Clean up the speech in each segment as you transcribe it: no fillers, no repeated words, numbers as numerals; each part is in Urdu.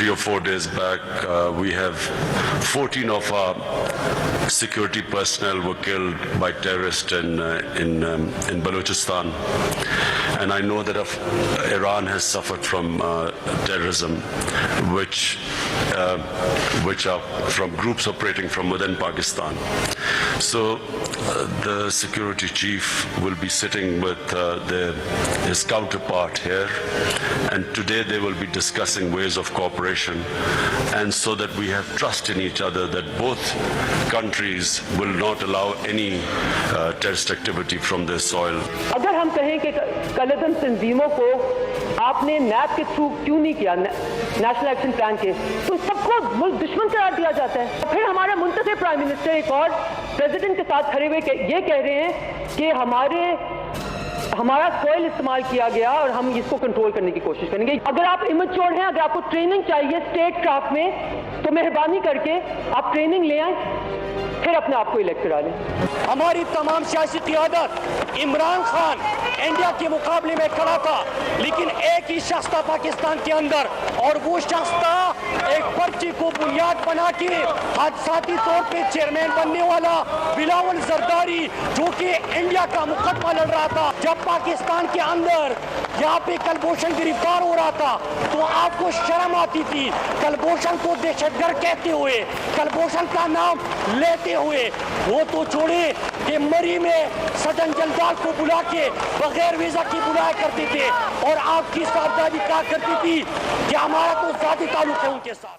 Three or 4 days back, we have 14 of our security personnel were killed by terrorists in Balochistan, and I know that Iran has suffered from terrorism, which are from groups operating from within Pakistan. So the security chief will be sitting with his counterpart here, and today they will be discussing ways of cooperation, and so that we have trust in each other that both countries will not allow any terrorist activity from their soil. اگر ہم کہیں کہ کلدن تنظیموں کو آپ نے نیب کے تھرو کیوں نہیں کیا نیشنل ایکشن پلان کے، تو سب کو ملک دشمن قرار دیا جاتا ہے. پھر ہمارا منتخب پرائم منسٹر ایک اور پریزیڈنٹ کے ساتھ کھڑے ہوئے یہ کہہ رہے ہیں کہ ہمارا سوئل استعمال کیا گیا اور ہم اس کو کنٹرول کرنے کی کوشش کریں گے. اگر آپ امیچور ہیں، اگر آپ کو ٹریننگ چاہیے اسٹیٹ کرافٹ میں، تو مہربانی کر کے آپ ٹریننگ لے آئیں، پھر اپنے آپ کو الیکٹ کرا لیں. ہماری تمام سیاسی قیادت عمران خان انڈیا کے مقابلے میں کھڑا تھا، لیکن ایک ہی شخص تھا پاکستان کے اندر، اور وہ شخص تھا ایک پرچی کو بنیاد بنا کے حادثاتی طور پہ چیئرمین بننے والا بلاول زرداری، جو کہ انڈیا کا مقدمہ لڑ رہا تھا. جب پاکستان کے اندر یہاں پہ کلبھوشن گرفتار ہو رہا تھا تو آپ کو شرم آتی تھی کلبھوشن کو دہشت گرد کہتے ہوئے، کلبھوشن کا نام لیتے ہوئے. وہ تو چھوڑے کہ مری میں سجن جلدال کو بلا کے بغیر ویزا کی بلایا کرتے تھے، اور آپ کی صاحبزادی کہا کرتی تھی کہ ہمارا تو ذاتی تعلق ہے ان کے ساتھ.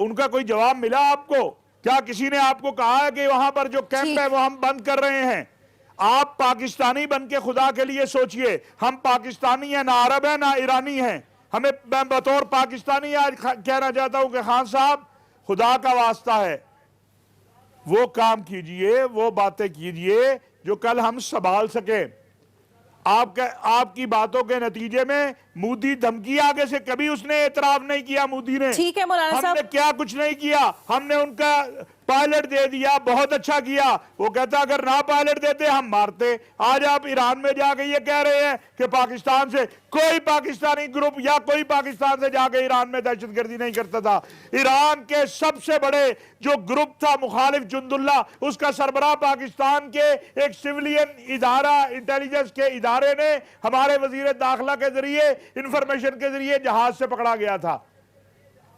ان کا کوئی جواب ملا آپ کو؟ کیا کسی نے آپ کو کہا ہے کہ وہاں پر جو کیمپ ہے وہ ہم بند کر رہے ہیں؟ آپ پاکستانی بن کے خدا کے لیے سوچئے، ہم پاکستانی ہیں، نہ عرب ہیں نہ ایرانی ہیں. ہمیں میں بطور پاکستانی آج کہنا چاہتا ہوں کہ خان صاحب خدا کا واسطہ ہے، وہ کام کیجئے، وہ باتیں کیجئے جو کل ہم سنبھال سکیں. آپ کی باتوں کے نتیجے میں مودی دھمکی آگے سے کبھی اس نے اعتراف نہیں کیا. مودی نے ٹھیک ہے مولانا صاحب، ہم نے کیا کچھ نہیں کیا، ہم نے ان کا پائلٹ دے دیا، بہت اچھا کیا. وہ کہتا اگر نہ پائلٹ دیتے ہم مارتے. آج آپ ایران میں جا کے یہ کہہ رہے ہیں کہ پاکستان سے کوئی پاکستانی گروپ یا کوئی پاکستان سے جا کے ایران میں دہشت گردی نہیں کرتا تھا. ایران کے سب سے بڑے جو گروپ تھا مخالف جند اللہ، اس کا سربراہ پاکستان کے ایک سیولین ادارہ، انٹیلیجنس کے ادارے نے ہمارے وزیر داخلہ کے ذریعے، انفارمیشن کے ذریعے جہاز سے پکڑا گیا تھا.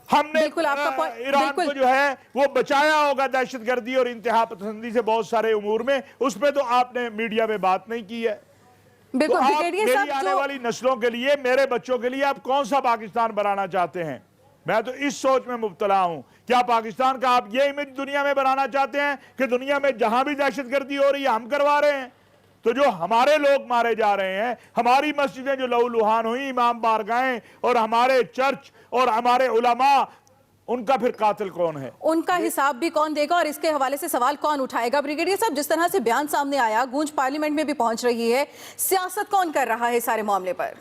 ہم نے ایران کو جو ہے وہ بچایا ہوگا دہشت گردی اور انتہا پسندی سے بہت سارے امور میں. اس پہ تو آپ نے میڈیا میں بات نہیں کی ہے. تو آپ میری آنے والی نسلوں کے لیے، میرے بچوں کے لیے آپ کون سا پاکستان بنانا چاہتے ہیں؟ میں تو اس سوچ میں مبتلا ہوں. کیا پاکستان کا آپ یہ امیج دنیا میں بنانا چاہتے ہیں کہ دنیا میں جہاں بھی دہشت گردی ہو رہی ہے ہم کروا رہے ہیں؟ تو جو ہمارے لوگ مارے جا رہے ہیں، ہماری مسجدیں جو لہو لہان ہوئی، امام بارگاہیں اور ہمارے چرچ اور ہمارے علماء، ان کا پھر قاتل کون ہے؟ ان کا حساب بھی کون دے گا اور اس کے حوالے سے سوال کون اٹھائے گا؟ بریگیڈیئر صاحب، جس طرح سے بیان سامنے آیا، گونج پارلیمنٹ میں بھی پہنچ رہی ہے، سیاست کون کر رہا ہے سارے معاملے پر؟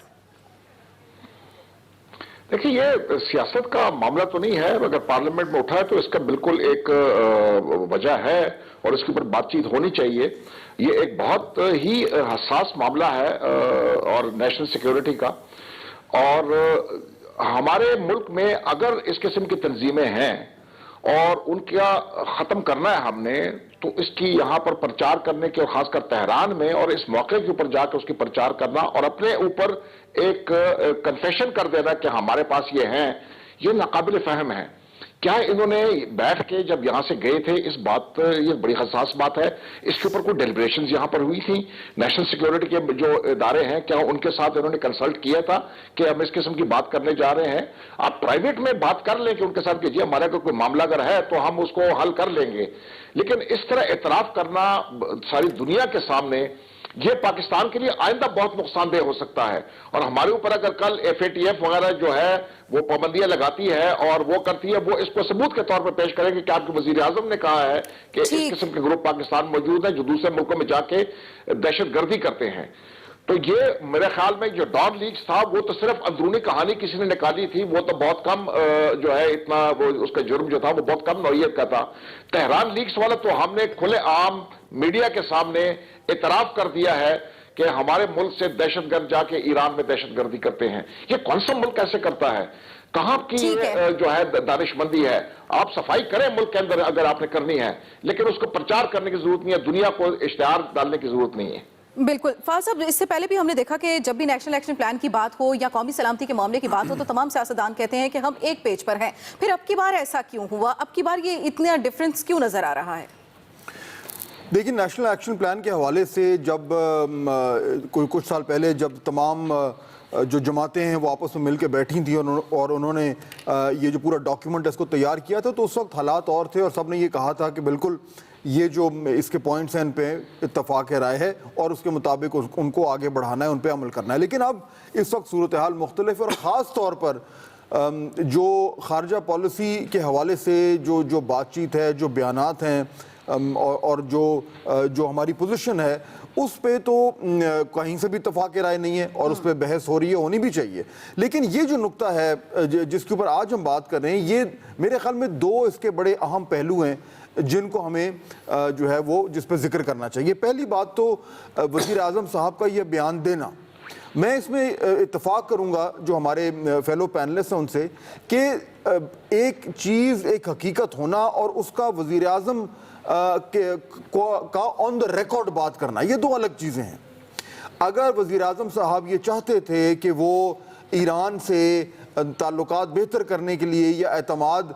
دیکھیں، یہ سیاست کا معاملہ تو نہیں ہے. اگر پارلیمنٹ میں اٹھا ہے تو اس کا بالکل ایک وجہ ہے اور اس کے اوپر بات چیت ہونی چاہیے. یہ ایک بہت ہی حساس معاملہ ہے اور نیشنل سیکیورٹی کا. اور ہمارے ملک میں اگر اس قسم کی تنظیمیں ہیں اور ان کا ختم کرنا ہے ہم نے، تو اس کی یہاں پر پرچار کرنے کے، اور خاص کر تہران میں اور اس موقع کے اوپر جا کے اس کی پرچار کرنا اور اپنے اوپر ایک کنفیشن کر دینا کہ ہمارے پاس یہ ہیں، یہ ناقابل فہم ہے. کیا انہوں نے بیٹھ کے جب یہاں سے گئے تھے، اس بات، یہ بڑی حساس بات ہے، اس کے اوپر کوئی ڈیلیبریشنز یہاں پر ہوئی تھی؟ نیشنل سیکیورٹی کے جو ادارے ہیں، کیا ان کے ساتھ انہوں نے کنسلٹ کیا تھا کہ ہم اس قسم کی بات کرنے جا رہے ہیں؟ آپ پرائیویٹ میں بات کر لیں کہ ان کے ساتھ کہ جی ہمارا کوئی معاملہ اگر ہے تو ہم اس کو حل کر لیں گے. لیکن اس طرح اعتراف کرنا ساری دنیا کے سامنے، یہ پاکستان کے لیے آئندہ بہت نقصان دہ ہو سکتا ہے. اور ہمارے اوپر اگر کل FATF وغیرہ جو ہے وہ پابندیاں لگاتی ہے اور وہ کرتی ہے، وہ اس کو ثبوت کے طور پر پیش کرے گی کہ آپ کے وزیر اعظم نے کہا ہے کہ اس قسم کے گروپ پاکستان موجود ہیں جو دوسرے ملکوں میں جا کے دہشت گردی کرتے ہیں. تو یہ میرے خیال میں جو ڈان لیکس تھا وہ تو صرف اندرونی کہانی کسی نے نکالی تھی، وہ تو بہت کم جو ہے اتنا وہ اس کا جرم جو تھا وہ بہت کم نوعیت کا تھا. تہران لیکس والا تو ہم نے کھلے عام میڈیا کے سامنے اعتراف کر دیا ہے کہ ہمارے ملک سے دہشت گرد جا کے ایران میں دہشت گردی کرتے ہیں. یہ کون سا ملک ایسے کرتا ہے؟ کہاں کی جو ہے دانش مندی ہے؟ آپ صفائی کریں ملک کے اندر اگر آپ نے کرنی ہے، لیکن اس کو پرچار کرنے کی ضرورت نہیں ہے، دنیا کو اشتہار ڈالنے کی ضرورت نہیں ہے. بالکل. فاضل صاحب، اس سے پہلے بھی ہم نے دیکھا کہ جب بھی نیشنل ایکشن پلان کی بات ہو یا قومی سلامتی کے معاملے کی بات ہو تو تمام سیاستدان کہتے ہیں کہ ہم ایک پیج پر ہیں. پھر اب کی بار ایسا کیوں ہوا؟ اب کی بار یہ اتنا ڈیفرنس کیوں نظر آ رہا ہے؟ دیکھیں، نیشنل ایکشن پلان کے حوالے سے جب کچھ سال پہلے جب تمام جو جماعتیں ہیں وہ آپس میں مل کے بیٹھی تھیں اور انہوں نے یہ جو پورا ڈاکیومنٹ اس کو تیار کیا تھا، تو اس وقت حالات اور تھے اور سب نے یہ کہا تھا کہ بالکل یہ جو اس کے پوائنٹس ہیں ان پہ اتفاق رائے ہے اور اس کے مطابق ان کو آگے بڑھانا ہے، ان پہ عمل کرنا ہے. لیکن اب اس وقت صورتحال مختلف ہے اور خاص طور پر جو خارجہ پالیسی کے حوالے سے جو بات چیت ہے، جو بیانات ہیں اور جو ہماری پوزیشن ہے، اس پہ تو کہیں سے بھی اتفاق رائے نہیں ہے اور اس پہ بحث ہو رہی ہے، ہونی بھی چاہیے. لیکن یہ جو نقطہ ہے جس کے اوپر آج ہم بات کر رہے ہیں، یہ میرے خیال میں دو اس کے بڑے اہم پہلو ہیں جن کو ہمیں جو ہے وہ جس پہ ذکر کرنا چاہیے. پہلی بات تو وزیر اعظم صاحب کا یہ بیان دینا. میں اس میں اتفاق کروں گا جو ہمارے فیلو پینلسٹ ہیں ان سے کہ ایک چیز، ایک حقیقت ہونا اور اس کا وزیر اعظم کا آن دا ریکارڈ بات کرنا، یہ دو الگ چیزیں ہیں. اگر وزیر اعظم صاحب یہ چاہتے تھے کہ وہ ایران سے تعلقات بہتر کرنے کے لیے یا اعتماد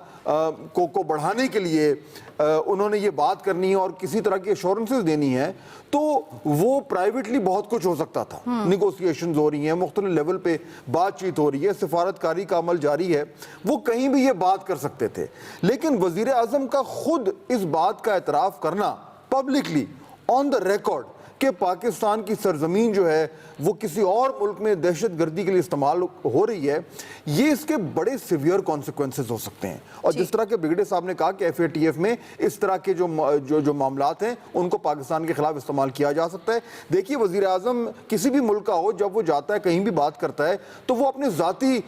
کو بڑھانے کے لیے انہوں نے یہ بات کرنی ہے اور کسی طرح کی ایشورنسز دینی ہے تو وہ پرائیویٹلی بہت کچھ ہو سکتا تھا. نیگوسیشنز ہو رہی ہیں, مختلف لیول پہ بات چیت ہو رہی ہے, سفارتکاری کا عمل جاری ہے, وہ کہیں بھی یہ بات کر سکتے تھے. لیکن وزیر اعظم کا خود اس بات کا اعتراف کرنا پبلکلی آن دا ریکارڈ کہ پاکستان کی سرزمین جو ہے وہ کسی اور ملک میں دہشت گردی کے لیے استعمال ہو رہی ہے, یہ اس کے بڑے سیویئر کانسیکوینسز ہو سکتے ہیں. اور جس طرح کے بریگیڈیئر صاحب نے کہا کہ FATF میں اس طرح کے جو معاملات ہیں ان کو پاکستان کے خلاف استعمال کیا جا سکتا ہے. دیکھیے وزیر اعظم کسی بھی ملک کا ہو, جب وہ جاتا ہے کہیں بھی بات کرتا ہے تو وہ اپنے ذاتی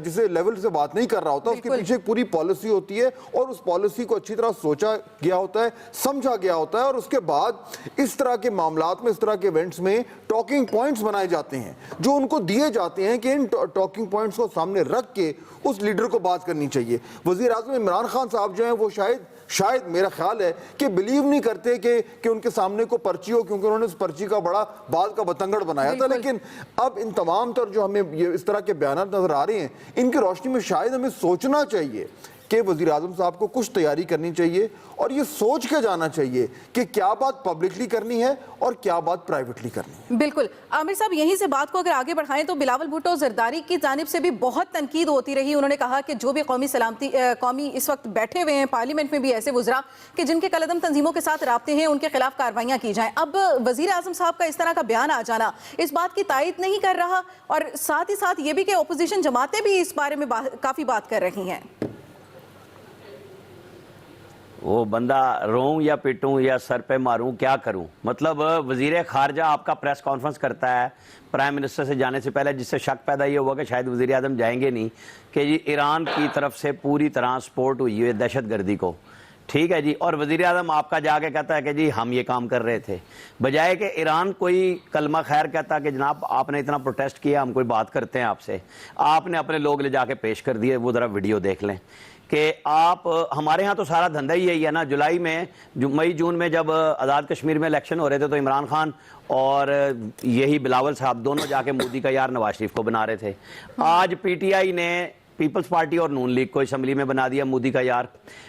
جسے لیول سے بات نہیں کر رہا ہوتا, اس کے پیچھے ایک پوری پالیسی ہوتی ہے اور اس پالیسی کو اچھی طرح سوچا گیا ہوتا ہے, سمجھا گیا ہوتا ہے, اور اس کے بعد اس طرح کے معاملات میں, اس طرح کے ایونٹس میں ٹاکنگ پوائنٹس بنائے جاتے ہیں جو ان کو دیے جاتے ہیں کہ ان ٹاکنگ پوائنٹس کو سامنے رکھ کے اس لیڈر کو بات کرنی چاہیے. وزیر اعظم عمران خان صاحب جو ہیں وہ شاید میرا خیال ہے کہ بلیو نہیں کرتے کہ ان کے سامنے کو پرچی ہو, کیونکہ انہوں نے اس پرچی کا بڑا بال کا بتنگڑ بنایا تھا. لیکن اب ان تمام تر جو ہمیں یہ اس طرح کے بیانات نظر آ رہے ہیں, ان کی روشنی میں شاید ہمیں سوچنا چاہیے کہ وزیر اعظم صاحب کو کچھ تیاری کرنی چاہیے اور یہ سوچ کے جانا چاہیے کہ کیا بات پبلکلی کرنی ہے اور کیا بات پرائیویٹلی کرنی ہے. بالکل عامر صاحب, یہیں سے بات کو اگر آگے بڑھائیں تو بلاول بھٹو زرداری کی جانب سے بھی بہت تنقید ہوتی رہی. انہوں نے کہا کہ جو بھی قومی اس وقت بیٹھے ہوئے ہیں پارلیمنٹ میں بھی ایسے وزراء کہ جن کے کالعدم تنظیموں کے ساتھ رابطے ہیں, ان کے خلاف کارروائیاں کی جائیں. اب وزیر اعظم صاحب کا اس طرح کا بیان آ جانا اس بات کی تائید نہیں کر رہا, اور ساتھ ہی ساتھ یہ بھی کہ اپوزیشن جماعتیں بھی اس بارے میں کافی بات کر رہی ہیں. وہ بندہ روں یا پیٹوں یا سر پہ ماروں کیا کروں. مطلب وزیر خارجہ آپ کا پریس کانفرنس کرتا ہے پرائم منسٹر سے جانے سے پہلے, جس سے شک پیدا یہ ہوا کہ شاید وزیر اعظم جائیں گے نہیں, کہ جی ایران کی طرف سے پوری طرح سپورٹ ہوئی ہے دہشت گردی کو. ٹھیک ہے جی, اور وزیر اعظم آپ کا جا کے کہتا ہے کہ جی ہم یہ کام کر رہے تھے, بجائے کہ ایران کوئی کلمہ خیر کہتا کہ جناب آپ نے اتنا پروٹیسٹ کیا, ہم کوئی بات کرتے ہیں آپ سے. آپ نے اپنے لوگ لے جا کے پیش کر دیے, وہ ذرا ویڈیو دیکھ لیں کہ آپ ہمارے ہاں تو سارا دھندا ہی یہی ہے نا. جولائی میں مئی جون میں جب آزاد کشمیر میں الیکشن ہو رہے تھے تو عمران خان اور یہی بلاول صاحب دونوں جا کے مودی کا یار نواز شریف کو بنا رہے تھے. آج PTI نے پیپلز پارٹی اور نون لیگ کو اسمبلی میں بنا دیا مودی کا یار.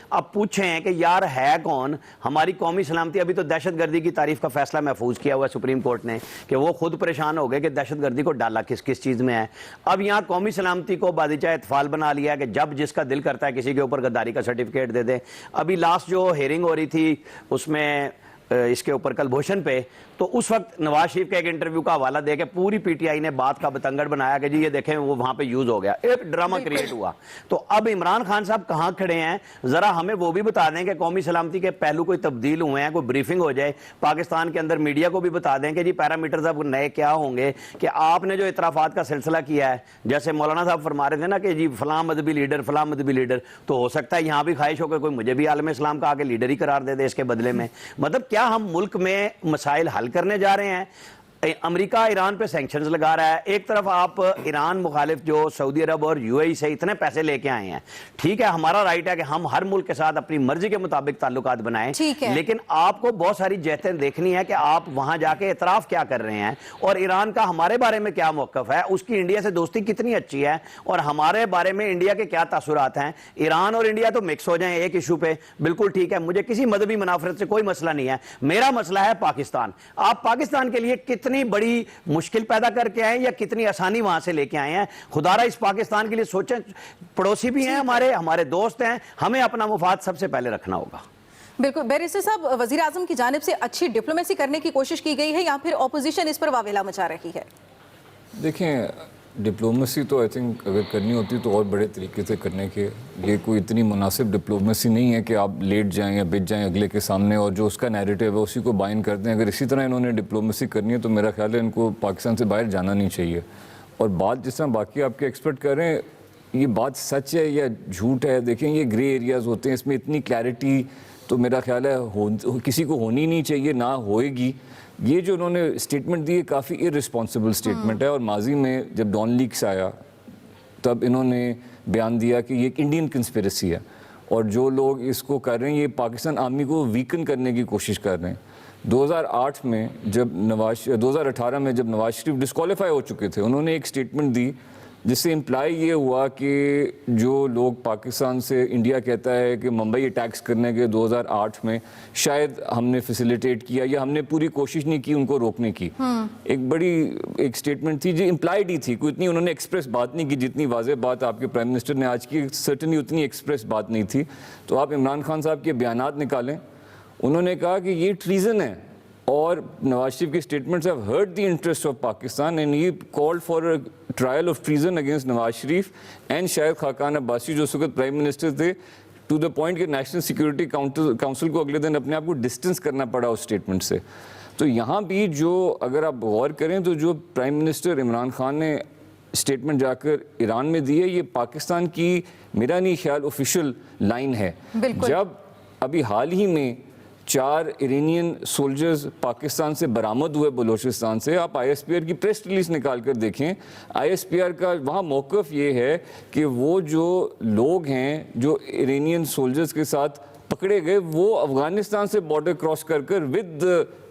اب پوچھیں کہ یار ہے کون؟ ہماری قومی سلامتی, ابھی تو دہشت گردی کی تعریف کا فیصلہ محفوظ کیا ہوا ہے سپریم کورٹ نے کہ وہ خود پریشان ہو گئے کہ دہشت گردی کو ڈالا کس چیز میں ہے. اب یہاں قومی سلامتی کو بادشاہ اطفال بنا لیا ہے کہ جب جس کا دل کرتا ہے کسی کے اوپر غداری کا سرٹیفکیٹ دے دیں. ابھی لاسٹ جو ہیئرنگ ہو رہی تھی اس میں اس کے اوپر کلبھوشن پہ, تو اس وقت نواز شریف کے ایک انٹرویو کا حوالہ دے کے پوری PTI نے بات کا بتنگڑ بنایا کہ جی یہ دیکھیں وہ وہاں پہ یوز ہو گیا, ایک ڈرامہ کریٹ ہوا. تو اب عمران خان صاحب کہاں کھڑے ہیں, ذرا ہمیں وہ بھی بتا دیں کہ قومی سلامتی کے پہلو کوئی تبدیل ہوئے ہیں, کوئی بریفنگ ہو جائے پاکستان کے اندر, میڈیا کو بھی بتا دیں کہ جی پیرامیٹرز اب نئے کیا ہوں گے. کہ آپ نے جو اعترافات کا سلسلہ کیا ہے, جیسے مولانا صاحب فرما رہے تھے نا کہ جی فلاں مذہبی لیڈر, تو ہو سکتا ہے یہاں بھی خواہش ہو کہ کوئی مجھے بھی عالم اسلام کا آگے لیڈر ہی قرار دے دے اس کے بدلے میں. مطلب کیا ہم ملک میں مسائل حل کرنے جا رہے ہیں؟ امریکہ ایران پہ سینکشنز لگا رہا ہے, ایک طرف آپ ایران مخالف جو سعودی عرب اور UAE سے اتنے پیسے لے کے آئے ہیں. ٹھیک ہے, ہمارا رائٹ ہے کہ ہم ہر ملک کے ساتھ اپنی مرضی کے مطابق تعلقات بنائیں, لیکن آپ کو بہت ساری جہتیں دیکھنی ہے کہ آپ وہاں جا کے اعتراف کیا کر رہے ہیں, اور ایران کا ہمارے بارے میں کیا موقف ہے, اس کی انڈیا سے دوستی کتنی اچھی ہے, اور ہمارے بارے میں انڈیا کے کیا تاثرات ہیں. ایران اور انڈیا تو مکس ہو جائیں ایک ایشو پہ, بالکل ٹھیک ہے, مجھے کسی مذہبی منافرت سے کوئی مسئلہ نہیں ہے. میرا مسئلہ ہے پاکستان. آپ پاکستان کے لیے کتنی بڑی مشکل پیدا کر کے آئے یا کتنی آسانی وہاں سے لے کے آئے ہیں. خدا را اس پاکستان کے لیے سوچیں, پڑوسی بھی ہیں ہمارے دوست ہیں, ہمیں اپنا مفاد سب سے پہلے رکھنا ہوگا. بالکل. بیرسٹر صاحب, وزیر اعظم کی جانب سے اچھی ڈپلومیسی کرنے کی کوشش کی گئی ہے یا پھر اپوزیشن اس پر واویلا مچا رہی ہے؟ دیکھیں, ڈپلومیسی تو آئی تھنک اگر کرنی ہوتی تو اور بڑے طریقے سے کرنے کے, یہ کوئی اتنی مناسب ڈپلومیسی نہیں ہے کہ آپ لیٹ جائیں یا بچ جائیں اگلے کے سامنے اور جو اس کا نیریٹو ہے اسی کو بائن کر دیں. اگر اسی طرح انہوں نے ڈپلومیسی کرنی ہے تو میرا خیال ہے ان کو پاکستان سے باہر جانا نہیں چاہیے. اور بات جس طرح باقی آپ کے ایکسپرٹ کر رہے ہیں, یہ بات سچ ہے یا جھوٹ ہے, دیکھیں یہ گرے ایریاز ہوتے ہیں, اس میں اتنی کلیئرٹی تو میرا خیال ہے کسی کو ہونی نہیں چاہیے, نہ ہوئے گی. یہ جو انہوں نے اسٹیٹمنٹ دی ہے کافی ارسپانسبل اسٹیٹمنٹ ہے, اور ماضی میں جب ڈان لیکس آیا تب انہوں نے بیان دیا کہ یہ ایک انڈین کنسپیریسی ہے, اور جو لوگ اس کو کر رہے ہیں یہ پاکستان آرمی کو ویکن کرنے کی کوشش کر رہے ہیں. 2008 میں جب 2018 میں جب نواز شریف ڈسکوالیفائی ہو چکے تھے, انہوں نے ایک اسٹیٹمنٹ دی جس سے امپلائی یہ ہوا کہ جو لوگ پاکستان سے انڈیا کہتا ہے کہ ممبئی اٹیکس کرنے کے 2008 میں شاید ہم نے فیسیلیٹیٹ کیا یا ہم نے پوری کوشش نہیں کی ان کو روکنے کی. ایک بڑی ایک سٹیٹمنٹ تھی جو امپلائڈ ہی تھی, کوئی اتنی انہوں نے ایکسپریس بات نہیں کی جتنی واضح بات آپ کے پرائم منسٹر نے آج کی. سرٹنلی اتنی ایکسپریس بات نہیں تھی. تو آپ عمران خان صاحب کے بیانات نکالیں, انہوں نے کہا کہ یہ ٹریزن ہے, اور نواز شریف کی statements have hurt the interest of Pakistan and he called for a trial of treason against Nawaz Sharif and Shahid Khaqan Abbasi جو اس وقت پرائم منسٹر تھے, ٹو دا پوائنٹ کہ نیشنل سیکورٹی کاؤنسل کو اگلے دن اپنے آپ کو ڈسٹینس کرنا پڑا اس اسٹیٹمنٹ سے. تو یہاں بھی جو اگر آپ غور کریں تو جو پرائم منسٹر عمران خان نے اسٹیٹمنٹ جا کر ایران میں دی ہے, یہ پاکستان کی میرا نہیں خیال آفیشیل لائن ہے. جب ابھی حال ہی میں 4 ایرانین سولجرز پاکستان سے برآمد ہوئے بلوچستان سے, آپ آئی ایس پی آر کی پریس ریلیز نکال کر دیکھیں. آئی ایس پی آر کا وہاں موقف یہ ہے کہ وہ جو لوگ ہیں جو ایرانین سولجرز کے ساتھ پکڑے گئے وہ افغانستان سے بارڈر کراس کر کر ود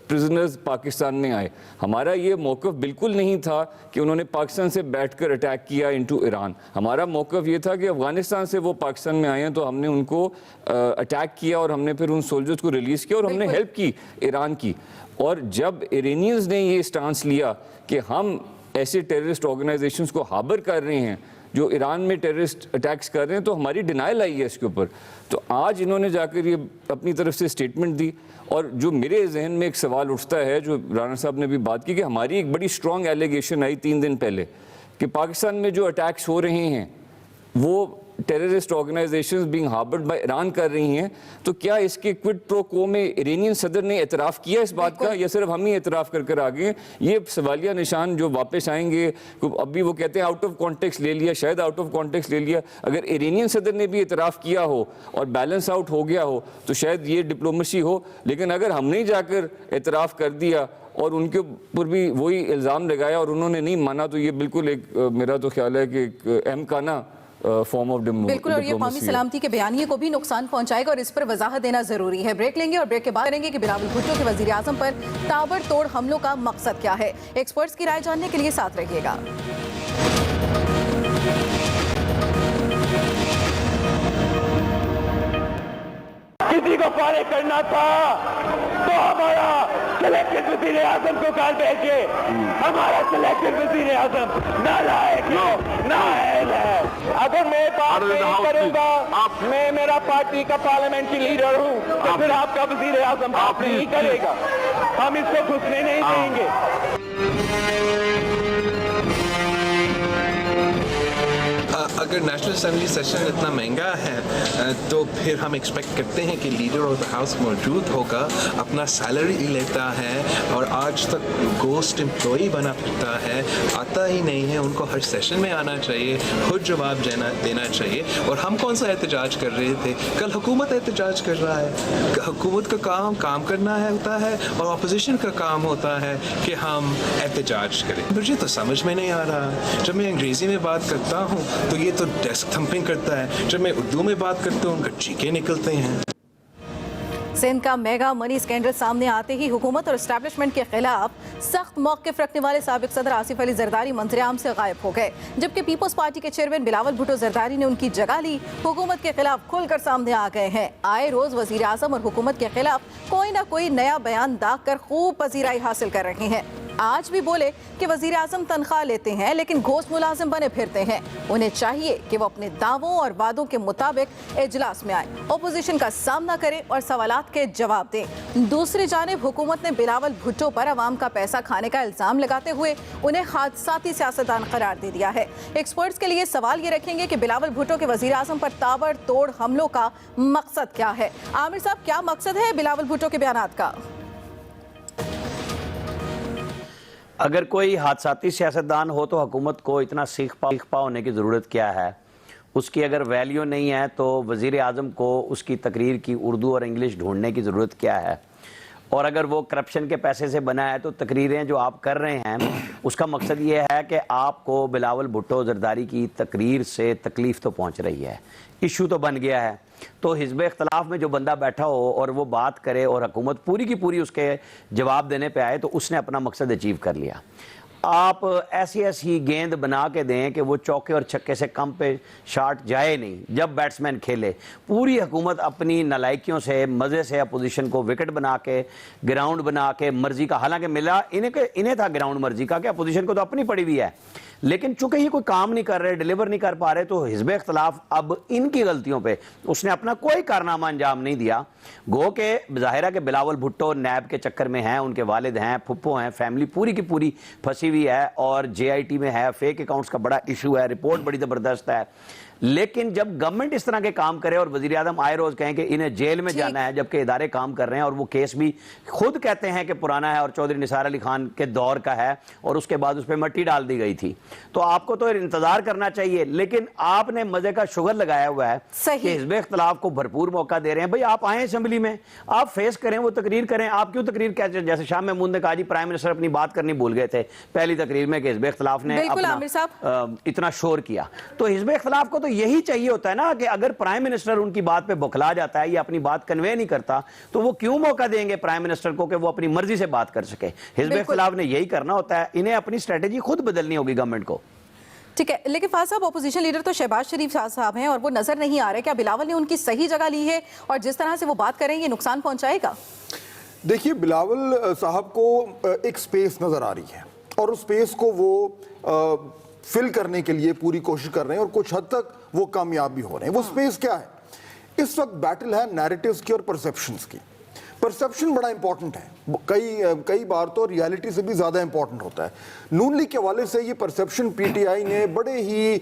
پرزنرز پاکستان میں آئے. ہمارا یہ موقف بالکل نہیں تھا کہ انہوں نے پاکستان سے بیٹھ کر اٹیک کیا انٹو ایران. ہمارا موقف یہ تھا کہ افغانستان سے وہ پاکستان میں آئے ہیں تو ہم نے ان کو اٹیک کیا اور ہم نے پھر ان سولجرز کو ریلیز کیا اور ہم نے ہیلپ کی ایران کی. اور جب ایرانیز نے یہ اسٹانس لیا کہ ہم ایسے ٹیررسٹ آرگنائزیشنز کو ہاربر کر رہے ہیں جو ایران میں ٹیررسٹ اٹیکس کر رہے ہیں, تو ہماری ڈینائل آئی ہے اس کے اوپر. تو آج انہوں نے جا کر یہ اپنی طرف سے اسٹیٹمنٹ دی, اور جو میرے ذہن میں ایک سوال اٹھتا ہے جو رانا صاحب نے بھی بات کی کہ ہماری ایک بڑی اسٹرانگ ایلیگیشن آئی 3 دن پہلے کہ پاکستان میں جو اٹیکس ہو رہے ہیں وہ terrorist organizations being harboured by Iran کر رہی ہیں. تو کیا اس کے کوئڈ پرو کو میں ایرانین صدر نے اعتراف کیا اس بات کا, یا صرف ہم ہی اعتراف کر کر آگے؟ یہ سوالیہ نشان جو واپس آئیں گے. ابھی وہ کہتے ہیں آؤٹ آف کانٹیکس لے لیا, شاید آؤٹ آف کانٹیکس لے لیا. اگر ایرانین صدر نے بھی اعتراف کیا ہو اور بیلنس آؤٹ ہو گیا ہو تو شاید یہ ڈپلومیسی ہو. لیکن اگر ہم نے جا کر اعتراف کر دیا اور ان کے اوپر بھی وہی الزام لگایا اور انہوں نے نہیں مانا, تو یہ بالکل ایک میرا تو خیال ہے کہ ایک اہم کانا فارم آف بالکل, اور یہ قومی سلامتی کے بیانیے کو بھی نقصان پہنچائے گا اور اس پر وضاحت دینا ضروری ہے. بریک لیں گے اور بریک کے بعد کریں گے کہ بلاول بھٹو کے وزیر اعظم پر تابڑ توڑ حملوں کا مقصد کیا ہے. ایکسپرٹس کی رائے جاننے کے لیے ساتھ رہیے گا. کسی کو فارغ کرنا تھا تو ہمارا سلیکٹڈ وزیر اعظم کو کال بھیجے. ہمارا سلیکٹڈ وزیر اعظم نالائق ہے, نااہل ہے. اگر میں بات نہیں کروں گا, میں میرا پارٹی کا پارلیمنٹری لیڈر ہوں, تو پھر آپ کا وزیر اعظم بات نہیں کرے گا. ہم اس کو گھسنے نہیں دیں گے. اگر نیشنل اسمبلی سیشن اتنا مہنگا ہے تو پھر ہم ایکسپیکٹ کرتے ہیں کہ لیڈر آف دا ہاؤس موجود ہوگا, اپنا سیلری لیتا ہے اور آج تک گوسٹ امپلائی بنا پھرتا ہے, آتا ہی نہیں ہے. ان کو ہر سیشن میں آنا چاہیے, خود جواب دینا چاہیے. اور ہم کون سا احتجاج کر رہے تھے؟ کل حکومت احتجاج کر رہا ہے. حکومت کا کام کرنا ہوتا ہے اور اپوزیشن کا کام ہوتا ہے کہ ہم احتجاج کریں. مجھے تو سمجھ میں نہیں آ رہا. جب میں انگریزی میں بات کرتا ہوں تو یہ تو ڈیسک تھمپنگ کرتا ہے, جب میں اردو میں بات کرتا ہوں ان کا چیخے نکلتے ہیں. سندھ کا میگا منی اسکینڈل سامنے آتے ہی حکومت اور اسٹیبلشمنٹ کے خلاف سخت موقف رکھنے والے سابق صدر آصف علی زرداری منظر-عام سے غائب ہو گئے, جبکہ پیپلز پارٹی کے چیئرمین بلاول بھٹو زرداری نے ان کی جگہ لی. حکومت کے خلاف کھل کر سامنے آ گئے ہیں. آئے روز وزیر اعظم اور حکومت کے خلاف کوئی نہ کوئی نیا بیان داغ کر خوب پذیرائی حاصل کر رہے ہیں. آج بھی بولے کہ وزیر اعظم تنخواہ لیتے ہیں لیکن گھوست ملازم بنے پھرتے ہیں. انہیں چاہیے کہ وہ اپنے دعووں اور وعدوں کے مطابق اجلاس میں آئیں, اپوزیشن کا سامنا کریں اور سوالات کے جواب دیں. دوسری جانب حکومت نے بلاول بھٹو پر عوام کا پیسہ کھانے کا الزام لگاتے ہوئے انہیں حادثاتی سیاستدان قرار دے دیا ہے. ایکسپرٹس کے لیے سوال یہ رکھیں گے کہ بلاول بھٹو کے وزیر اعظم پر تابڑ توڑ حملوں کا مقصد کیا ہے. عامر صاحب, کیا مقصد ہے بلاول بھٹو کے بیانات کا؟ اگر کوئی حادثاتی سیاستدان ہو تو حکومت کو اتنا سیخ پا ہونے کی ضرورت کیا ہے؟ اس کی اگر ویلیو نہیں ہے تو وزیر اعظم کو اس کی تقریر کی اردو اور انگلش ڈھونڈنے کی ضرورت کیا ہے؟ اور اگر وہ کرپشن کے پیسے سے بنا ہے تو تقریریں جو آپ کر رہے ہیں اس کا مقصد یہ ہے کہ آپ کو بلاول بھٹو زرداری کی تقریر سے تکلیف تو پہنچ رہی ہے, ایشو تو بن گیا ہے. تو حزب اختلاف میں جو بندہ بیٹھا ہو اور وہ بات کرے اور حکومت پوری کی پوری اس کے جواب دینے پہ آئے تو اس نے اپنا مقصد اچیو کر لیا. آپ ایسی ایسی گیند بنا کے دیں کہ وہ چوکے اور چھکے سے کم پہ شاٹ جائے نہیں جب بیٹسمین کھیلے. پوری حکومت اپنی نالائکیوں سے مزے سے اپوزیشن کو وکٹ بنا کے گراؤنڈ بنا کے مرضی کا, حالانکہ ملا انہیں تھا گراؤنڈ مرضی کا کہ اپوزیشن کو تو اپنی پڑی ہوئی ہے, لیکن چونکہ یہ کوئی کام نہیں کر رہے, ڈیلیور نہیں کر پا رہے, تو حزب اختلاف اب ان کی غلطیوں پہ اس نے اپنا کوئی کارنامہ انجام نہیں دیا. گو کہ ظاہرہ کہ بلاول بھٹو نیب کے چکر میں ہیں, ان کے والد ہیں, پھپھو ہیں, فیملی پوری کی پوری پھنسی ہوئی ہے, اور جے آئی ٹی میں ہے, فیک اکاؤنٹس کا بڑا ایشو ہے, رپورٹ بڑی زبردست ہے. لیکن جب گورنمنٹ اس طرح کے کام کرے اور وزیر اعظم آئے روز کہیں کہ انہیں جیل میں جانا ہے, جبکہ ادارے کام کر رہے ہیں, اور وہ کیس بھی خود کہتے ہیں کہ پرانا ہے اور چودھری نثار علی خان کے دور کا ہے, اور اس کے بعد اس پہ مٹی ڈال دی گئی تھی, تو آپ کو تو انتظار کرنا چاہیے. لیکن آپ نے مزے کا شوگر لگایا ہوا ہے کہ حزب اختلاف کو بھرپور موقع دے رہے ہیں. بھئی آپ آئیں اسمبلی میں, آپ فیس کریں, وہ تقریر کریں. آپ کیوں تقریر کہتے ہیں, جیسے شاہ محمود نے کہا جی پرائم منسٹر اپنی بات کرنی بھول گئے تھے پہلی تقریر میں کہ حزب اختلاف نے اپنا اتنا شور کیا. تو حزب اختلاف کو تو یہی چاہیے ہوتا ہے نا کہ اگر پرائم منسٹر ان کی بات پہ بکھلا جاتا ہے یا اپنی بات کنوے نہیں کرتا, تو وہ کیوں موقع دیں گے پرائم منسٹر کو کہ وہ اپنی مرضی سے بات کر سکے. حزب اختلاف نے یہی کرنا ہوتا ہے, انہیں اپنی اسٹریٹجی خود بدلنی ہوگی گورنمنٹ کو. ٹھیک ہے, لیکن فاضل صاحب اپوزیشن لیڈر تو شہباز شریف صاحب ہیں, اور وہ نظر نہیں آ رہے. کیا بلاول نے ان کی صحیح جگہ لی ہے, اور جس طرح سے وہ بات کریں یہ نقصان پہنچائے گا؟ دیکھیے, بلاول صاحب کو ایک سپیس نظر آ رہی ہے, اور اس سپیس کو وہ فل کرنے کے لیے پوری کوشش کر رہے ہیں, اور کچھ حد تک وہ کامیاب بھی ہو رہے ہیں. وہ سپیس کیا ہے؟ اس وقت بیٹل ہے نیریٹیوز کی اور پرسیپشنز کی. پرسیپشن بڑا امپورٹنٹ ہے, کئی بار تو ریالٹی سے بھی زیادہ امپورٹنٹ ہوتا ہے. نون لیگ کے حوالے سے یہ پرسیپشن پی ٹی آئی نے بڑے ہی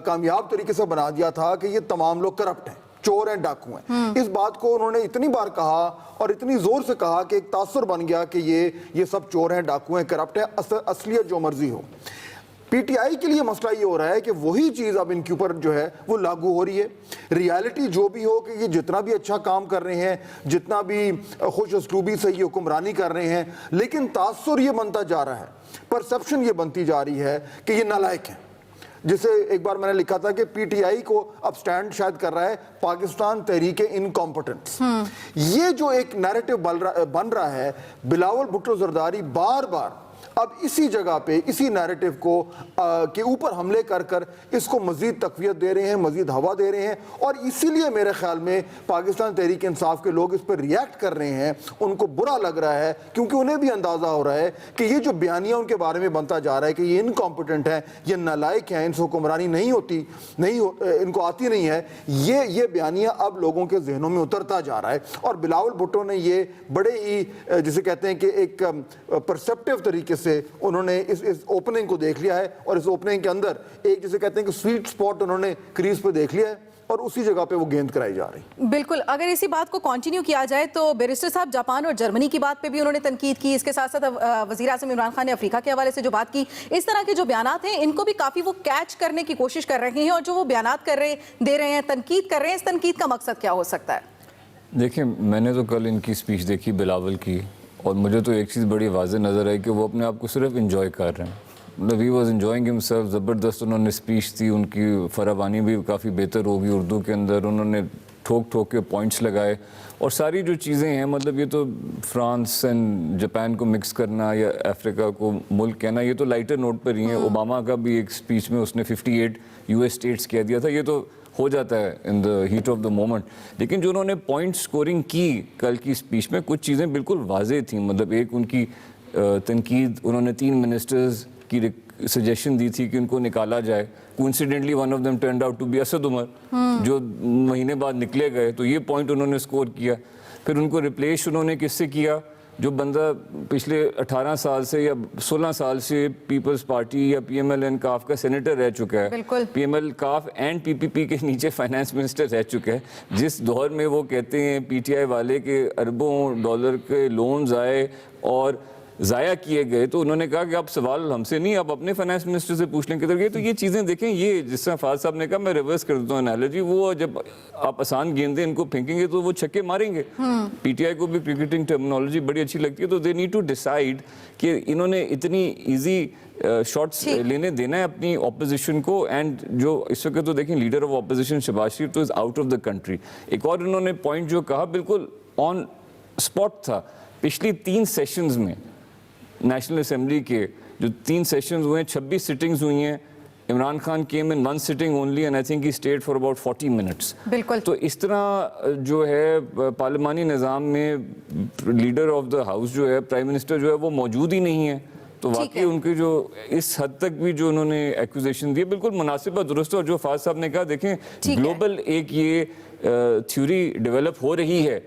کامیاب طریقے سے بنا دیا تھا کہ یہ تمام لوگ کرپٹ ہیں, چور ہیں, ڈاکو ہیں. اس بات کو انہوں نے اتنی بار کہا اور اتنی زور سے کہا کہ ایک تاثر بن گیا کہ یہ سب چور ہیں, ڈاکو ہیں, کرپٹ ہیں. اصلیت جو مرضی ہو. پی ٹی آئی کے لیے مسئلہ یہ ہو رہا ہے کہ وہی چیز اب ان کے اوپر جو ہے وہ لاگو ہو رہی ہے. ریالٹی جو بھی ہو کہ یہ جتنا بھی اچھا کام کر رہے ہیں, جتنا بھی خوش اسلوبی سے یہ حکمرانی کر رہے ہیں, لیکن تاثر یہ بنتا جا رہا ہے, پرسیپشن یہ بنتی جا رہی ہے کہ یہ نالائق ہیں. جسے ایک بار میں نے لکھا تھا کہ پی ٹی آئی کو اب سٹینڈ شاید کر رہا ہے پاکستان تحریک انکمپٹنس. یہ جو ایک نیریٹو بن رہا ہے, بلاول بھٹو زرداری بار بار اب اسی جگہ پہ اسی نیریٹو کو کے اوپر حملے کر کر اس کو مزید تقویت دے رہے ہیں, مزید ہوا دے رہے ہیں. اور اسی لیے میرے خیال میں پاکستان تحریک انصاف کے لوگ اس پر ریاکٹ کر رہے ہیں, ان کو برا لگ رہا ہے, کیونکہ انہیں بھی اندازہ ہو رہا ہے کہ یہ جو بیانیہ ان کے بارے میں بنتا جا رہا ہے کہ یہ انکمپٹنٹ ہیں, یہ نالائق ہیں, ان سے حکمرانی نہیں ہوتی, ان کو آتی نہیں ہے, یہ بیانیہ اب لوگوں کے ذہنوں میں اترتا جا رہا ہے. اور بلاول بھٹو نے یہ بڑے ہی جسے کہتے ہیں کہ ایک پرسیپٹیو طریقے سے انہوں نے اس اوپننگ کو دیکھ لیا ہے, اور اس اوپننگ کے اندر ایک جسے کہتے ہیں کہ سویٹ سپاٹ انہوں نے کریز پہ دیکھ لیا ہے, اور اسی جگہ پہ وہ گیند کرائی جا رہی. بالکل, اگر اسی بات کو کنٹینیو کیا جائے تو بیرسٹر صاحب جاپان اور جرمنی کی بات پہ بھی انہوں نے تنقید کی. اس کے ساتھ ساتھ وزیر اعظم عمران خان نے افریقہ کے حوالے سے جو بات کی, اس طرح کے جو بیانات ہیں ان کو بھی کافی وہ کیچ کرنے کی کوشش کر رہے ہیں, اور جو وہ بیانات دے رہے ہیں, تنقید کر رہے ہیں, اس تنقید کا مقصد کیا ہو سکتا ہے؟ دیکھیں, میں نے تو کل ان کی اسپیچ دیکھی بلاول کی, اور مجھے تو ایک چیز بڑی واضح نظر آئی کہ وہ اپنے آپ کو صرف انجوائے کر رہے ہیں. مطلب ہی واز انجوائنگ ہمسیلف. زبردست انہوں نے اسپیچ دی, ان کی فراوانی بھی کافی بہتر ہوگی اردو کے اندر. انہوں نے ٹھوک کے پوائنٹس لگائے, اور ساری جو چیزیں ہیں, مطلب یہ تو فرانس اینڈ جاپان کو مکس کرنا یا افریقہ کو ملک کہنا, یہ تو لائٹر نوٹ پر ہی ہیں. اوباما کا بھی ایک اسپیچ میں اس نے 58 US اسٹیٹس کہہ دیا تھا, یہ تو ہو جاتا ہے in the heat of the moment. لیکن جو انہوں نے پوائنٹ سکورنگ کی کل کی اسپیچ میں, کچھ چیزیں بالکل واضح تھیں. مطلب ایک ان کی تنقید, انہوں نے 3 منسٹرز کی سجیشن دی تھی کہ ان کو نکالا جائے. Coincidentally one of them turned out to be Asad Umar, جو مہینے بعد نکلے گئے, تو یہ پوائنٹ انہوں نے اسکور کیا. پھر ان کو ریپلیس انہوں نے کس سے کیا, جو بندہ پچھلے 18 سال سے یا 16 سال سے پیپلز پارٹی یا پی ایم ایل این کاف کا سینیٹر رہ چکا ہے. پی ایم ایل کاف اینڈ پی پی پی کے نیچے فائنانس منسٹر رہ چکا ہے. جس دور میں وہ کہتے ہیں پی ٹی آئی والے کہ اربوں ڈالر کے لونز آئے اور ضائع کیے گئے, تو انہوں نے کہا کہ آپ سوال ہم سے نہیں, آپ اپنے فائنانس منسٹر سے پوچھ لیں کدھر گئے. تو یہ چیزیں دیکھیں, یہ جس طرح فاضل صاحب نے کہا, میں ریورس کر دیتا ہوں انالوجی, وہ جب آپ آسان گیندیں ان کو پھینکیں گے تو وہ چھکے ماریں گے. پی ٹی آئی کو بھی کرکٹنگ ٹرمنالوجی بڑی اچھی لگتی ہے, تو دے نیڈ ٹو ڈیسائیڈ کہ انہوں نے اتنی ایزی شاٹس لینے دینا ہے اپنی اپوزیشن کو. اینڈ جو اس وقت تو دیکھیں لیڈر آف اپوزیشن شہباز شریف تو is out of the country. ایک اور انہوں نے پوائنٹ جو کہا بالکل آن اسپاٹ تھا, پچھلی 3 سیشنز میں نیشنل اسمبلی کے جو 3 سیشنز ہوئے ہیں, 26 سٹنگز ہوئی ہیں. Imran Khan came in 1 sitting only and I think he stayed for about 40 minutes. بالکل. تو اس طرح جو ہے پارلیمانی نظام میں لیڈر آف دا ہاؤس جو ہے, پرائم منسٹر جو ہے, وہ موجود ہی نہیں ہے. تو واقعی ان کے جو اس حد تک بھی جو انہوں نے ایکوزیشن دی بالکل مناسب اور درست ہے. اور جو فاض صاحب نے کہا, دیکھیں گلوبل ایک یہ تھیوری ڈیولپ ہو رہی ہے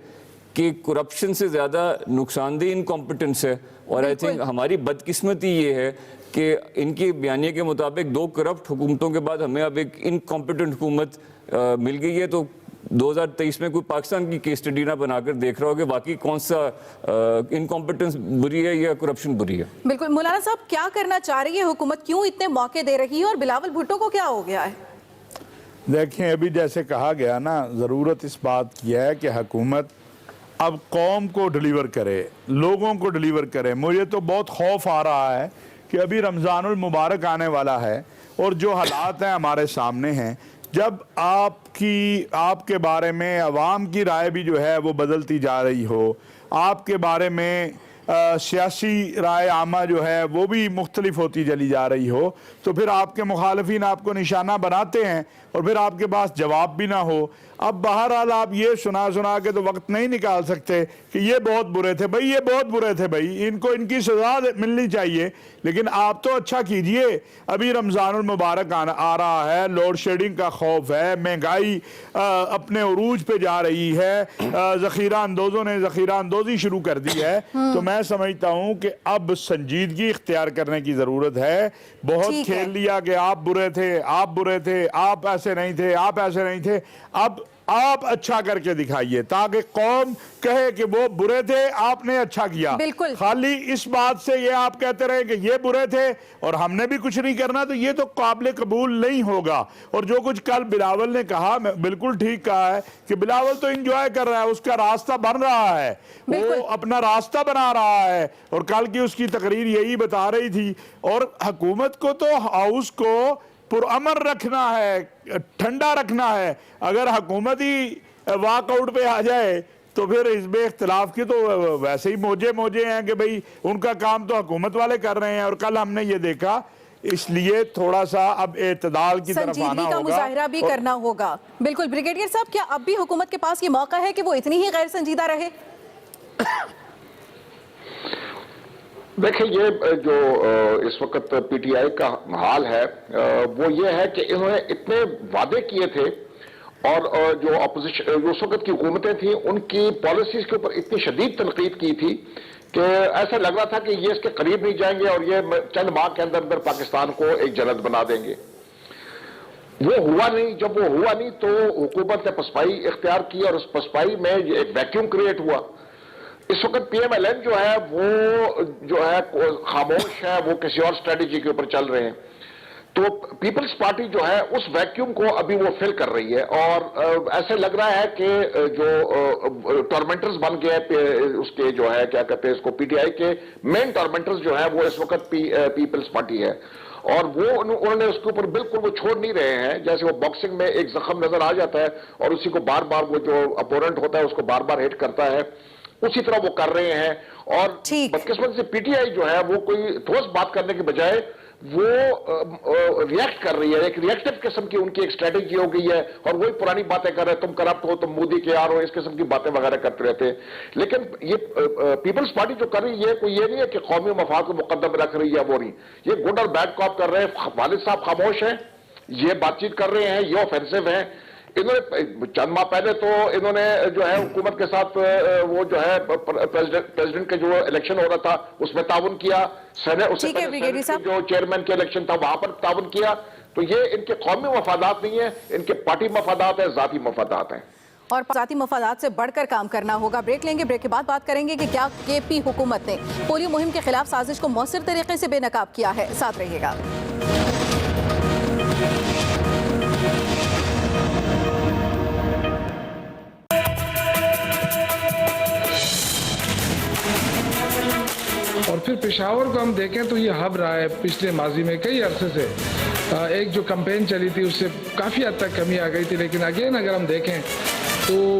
کہ کرپشن سے زیادہ نقصان دہ انکمپٹنس ہے. اور آئی تھنک ہماری بدقسمتی یہ ہے کہ ان کے بیانیے کے مطابق 2 کرپٹ حکومتوں کے بعد ہمیں اب ایک انکمپٹنٹ حکومت مل گئی ہے. تو 2023 میں کوئی پاکستان کی کیس اسٹڈی نہ بنا کر دیکھ رہا ہو کہ واقعی کون سا انکمپٹنس بری ہے یا کرپشن بری ہے. بالکل. مولانا صاحب, کیا کرنا چاہ رہی ہے حکومت, کیوں اتنے موقع دے رہی ہے, اور بلاول بھٹو کو کیا ہو گیا ہے؟ دیکھیں, ابھی جیسے کہا گیا نا, ضرورت اس بات کی ہے کہ حکومت اب قوم کو ڈیلیور کرے, لوگوں کو ڈیلیور کرے. مجھے تو بہت خوف آ رہا ہے کہ ابھی رمضان المبارک آنے والا ہے اور جو حالات ہیں ہمارے سامنے ہیں, جب آپ کے بارے میں عوام کی رائے بھی جو ہے وہ بدلتی جا رہی ہو, آپ کے بارے میں سیاسی رائے عامہ جو ہے وہ بھی مختلف ہوتی چلی جا رہی ہو, تو پھر آپ کے مخالفین آپ کو نشانہ بناتے ہیں اور پھر آپ کے پاس جواب بھی نہ ہو. اب بہرحال آپ یہ سنا کے تو وقت نہیں نکال سکتے کہ یہ بہت برے تھے بھائی, یہ بہت برے تھے بھائی, ان کو ان کی سزا ملنی چاہیے. لیکن آپ تو اچھا کیجئے, ابھی رمضان المبارک آ رہا ہے, لوڈ شیڈنگ کا خوف ہے, مہنگائی اپنے عروج پہ جا رہی ہے, ذخیرہ اندوزوں نے ذخیرہ اندوزی شروع کر دی ہے. تو میں سمجھتا ہوں کہ اب سنجیدگی اختیار کرنے کی ضرورت ہے. بہت کھیل لیا کہ آپ برے تھے, آپ برے تھے, آپ ایسے نہیں تھے, آپ ایسے نہیں تھے. اب آپ اچھا کر کے دکھائیے تاکہ قوم کہے کہ وہ برے تھے, آپ نے اچھا کیا. بالکل. خالی اس بات سے یہ آپ کہتے رہے کہ یہ برے تھے اور ہم نے بھی کچھ نہیں کرنا, تو یہ تو قابل قبول نہیں ہوگا. اور جو کچھ کل بلاول نے کہا, بالکل ٹھیک کہا ہے کہ بلاول تو انجوائے کر رہا ہے, اس کا راستہ بن رہا ہے, وہ اپنا راستہ بنا رہا ہے. اور کل کی اس کی تقریر یہی بتا رہی تھی. اور حکومت کو تو ہاؤس کو پرامن رکھنا ہے, ٹھنڈا رکھنا ہے. اگر حکومت ہی واک آؤٹ پہ آ جائے تو پھر حزب اختلاف کی تو ویسے ہی موجے ہیں کہ بھئی ان کا کام تو حکومت والے کر رہے ہیں. اور کل ہم نے یہ دیکھا, اس لیے تھوڑا سا اب اعتدال کی طرف آنا ہوگا, سنجیدگی کا مظاہرہ بھی کرنا ہوگا. بالکل. بریگیڈیئر صاحب, کیا اب بھی حکومت کے پاس یہ موقع ہے کہ وہ اتنی ہی غیر سنجیدہ رہے؟ دیکھیں, یہ جو اس وقت پی ٹی آئی کا حال ہے وہ یہ ہے کہ انہوں نے اتنے وعدے کیے تھے اور جو اپوزیشن جو اس وقت کی حکومتیں تھیں ان کی پالیسیز کے اوپر اتنی شدید تنقید کی تھی کہ ایسا لگ رہا تھا کہ یہ اس کے قریب نہیں جائیں گے اور یہ چند ماہ کے اندر پاکستان کو ایک جنت بنا دیں گے. وہ ہوا نہیں. جب وہ ہوا نہیں تو حکومت نے پسپائی اختیار کی اور اس پسپائی میں ایک ویکیوم کریٹ ہوا. اس وقت پی ایم ایل این جو ہے وہ جو ہے خاموش ہے, وہ کسی اور اسٹریٹجی کے اوپر چل رہے ہیں. تو پیپلز پارٹی جو ہے اس ویکیوم کو ابھی وہ فل کر رہی ہے اور ایسے لگ رہا ہے کہ جو ٹورمنٹرز بن گئے اس کے جو ہے کیا کہتے ہیں اس کو پی ٹی آئی کے مین ٹورمنٹرز جو ہے وہ اس وقت پیپلز پارٹی ہے. اور وہ انہوں نے اس کے اوپر بالکل وہ چھوڑ نہیں رہے ہیں. جیسے وہ باکسنگ میں ایک زخم نظر آ جاتا ہے اور اسی کو بار بار وہ جو اپورنٹ ہوتا ہے اس کو بار بار ہٹ کرتا ہے, اسی طرح وہ کر رہے ہیں. اور بدقسمتی سے پی ٹی آئی جو ہے وہ کوئی ٹھوس بات کرنے کے بجائے وہ ریئیکٹ کر رہی ہے. ایک ریئیکٹو قسم کی ان کی ایک اسٹریٹجی ہو گئی ہے اور وہی پرانی باتیں کر رہے ہیں, تم کرپٹ ہو, تم مودی کے یار ہو, اس قسم کی باتیں وغیرہ کرتے رہتے ہیں. لیکن یہ پیپلز پارٹی جو کر رہی ہے کوئی یہ نہیں ہے کہ قومی مفاد کو مقدم رکھ رہی ہے, وہ نہیں. یہ گڈ اور بیڈ کاپ کر رہے ہیں. والد صاحب خاموش ہیں, یہ بات چیت کر رہے ہیں, یہ آفینسو ہیں. انہوں نے چند ماہ پہلے تو انہوں نے جو ہے حکومت کے ساتھ وہ جو ہے پریزیڈنٹ کا جو الیکشن ہو رہا تھا اس میں تعاون کیا, جو چیئرمین کے الیکشن تھا وہاں پر تعاون کیا. تو یہ ان کے قومی مفادات نہیں ہیں, ان کے پارٹی مفادات ہیں, ذاتی مفادات ہیں. اور ذاتی مفادات سے بڑھ کر کام کرنا ہوگا. بریک لیں گے, بریک کے بعد بات کریں گے کہ کیا کے پی حکومت نے پولیو مہم کے خلاف سازش کو مؤثر طریقے سے بے نقاب کیا ہے. ساتھ رہیے گا. اور پھر پشاور کو ہم دیکھیں تو یہ ہب رہا ہے پچھلے ماضی میں کئی عرصے سے. ایک جو کمپین چلی تھی اس سے کافی حد تک کمی آ گئی تھی, لیکن اگین اگر ہم دیکھیں تو